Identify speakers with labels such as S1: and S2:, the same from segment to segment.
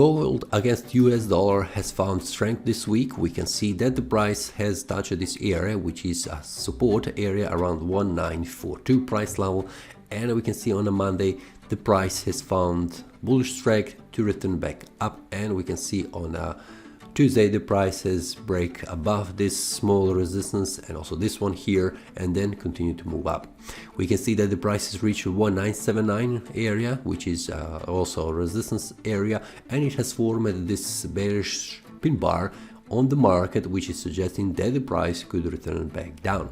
S1: Gold against US dollar has found strength this week. We can see that the price has touched this area, which is a support area around 1942 price level, and we can see on a Monday the price has found bullish strength to return back up, and we can see on a Tuesday the prices break above this small resistance and also this one here, and then continue to move up. We can see that the prices reach 1979 area, which is also a resistance area, and it has formed this bearish pin bar on the market, which is suggesting that the price could return back down.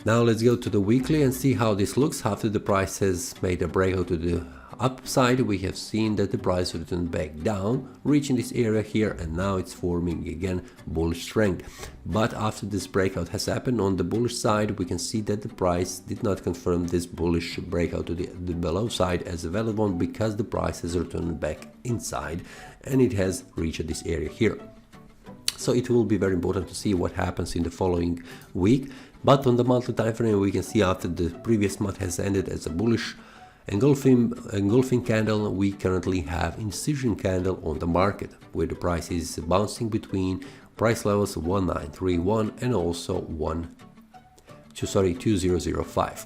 S1: Now let's go to the weekly and see how this looks. After the price has made a breakout to the upside, we have seen that the price returned back down, reaching this area here, and now it's forming again bullish strength. But after this breakout has happened on the bullish side, we can see that the price did not confirm this bullish breakout to the below side as a valid one, because the price has returned back inside and it has reached this area here. So it will be very important to see what happens in the following week. But on the monthly time frame, we can see after the previous month has ended as a bullish engulfing candle, we currently have indecision candle on the market, where the price is bouncing between price levels 1931 and also 2005.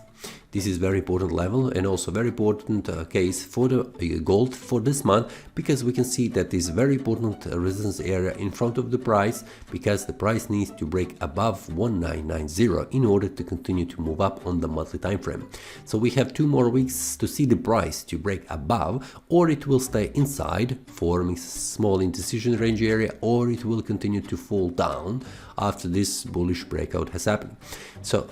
S1: This is very important level and also very important case for the gold for this month, because we can see that this very important resistance area in front of the price, because the price needs to break above 1990 in order to continue to move up on the monthly time frame. So we have 2 more weeks to see the price to break above, or it will stay inside forming small indecision range area, or it will continue to fall down after this bullish breakout has happened. So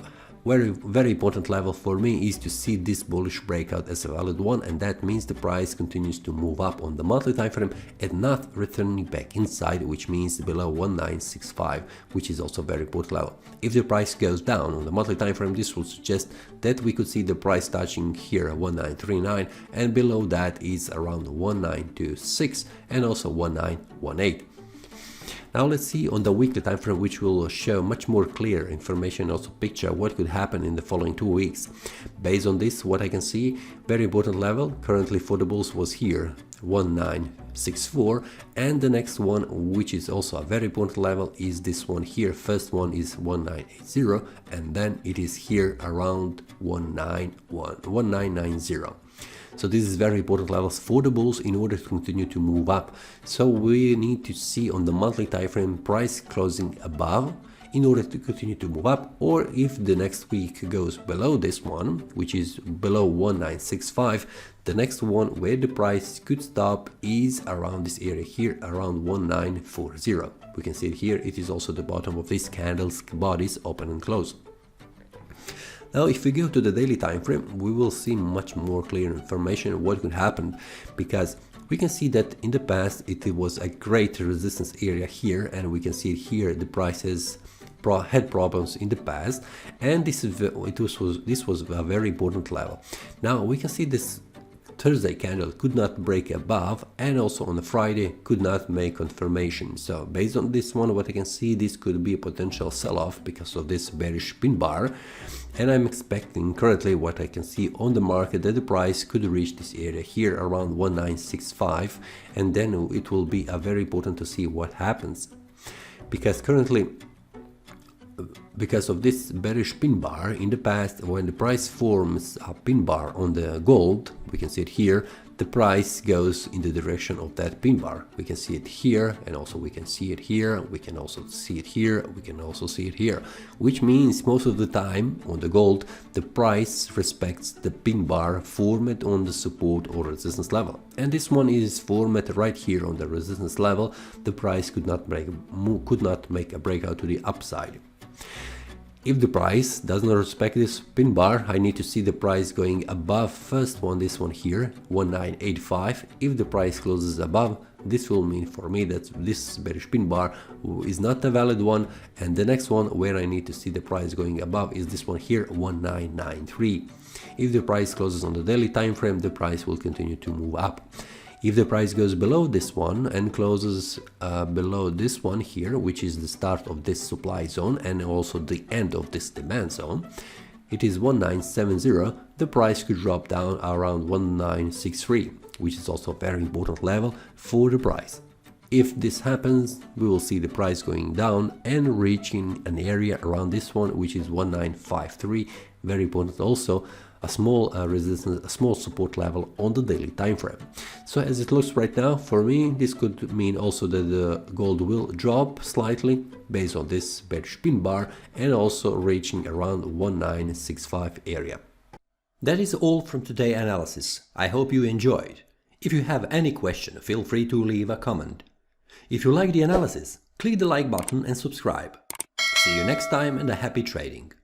S1: very important level for me is to see this bullish breakout as a valid one, and that means the price continues to move up on the monthly time frame and not returning back inside, which means below 1965, which is also very important level. If the price goes down on the monthly time frame, this will suggest that we could see the price touching here 1939, and below that is around 1926 and also 1918. Now let's see on the weekly time frame, which will show much more clear information, also picture what could happen in the following 2 weeks. Based on this, what I can see, very important level currently for the bulls was here 1964, and the next one, which is also a very important level, is this one here. First one is 1980, and then it is here around 1990. So this is very important levels for the bulls in order to continue to move up. So we need to see on the monthly time frame price closing above in order to continue to move up, or if the next week goes below this one, which is below 1965, the next one where the price could stop is around this area here, around 1940. We can see it here. It is also the bottom of these candles bodies, open and close. Now if we go to the daily time frame, we will see much more clear information of what could happen, because we can see that in the past it was a great resistance area here, and we can see it here the prices had problems in the past, and this was a very important level. Now we can see this Thursday candle could not break above, and also on the Friday could not make confirmation. So based on this one, what I can see, this could be a potential sell-off because of this bearish pin bar, and I'm expecting currently what I can see on the market that the price could reach this area here around 1965, and then it will be very important to see what happens, because currently, because of this bearish pin bar in the past, when the price forms a pin bar on the gold, we can see it here, the price goes in the direction of that pin bar. We can see it here, and also we can see it here, we can also see it here, we can also see it here, which means most of the time on the gold the price respects the pin bar formed on the support or resistance level, and this one is formed right here on the resistance level. The price could not make a breakout to the upside. If the price does not respect this pin bar, I need to see the price going above first one, this one here, 1985. If the price closes above, this will mean for me that this bearish pin bar is not a valid one, and the next one where I need to see the price going above is this one here, 1993. If the price closes on the daily time frame, the price will continue to move up. If the price goes below this one and closes below this one here, which is the start of this supply zone and also the end of this demand zone, it is 1970, the price could drop down around 1963. which is also a very important level for the price. If this happens, we will see the price going down and reaching an area around this one, which is 1953. Very important also, a small resistance, a small support level on the daily time frame. So as it looks right now, for me, this could mean also that the gold will drop slightly based on this bearish pin bar and also reaching around 1965 area. That is all from today's analysis. I hope you enjoyed. If you have any question, feel free to leave a comment. If you like the analysis, click the like button and subscribe. See you next time and a happy trading.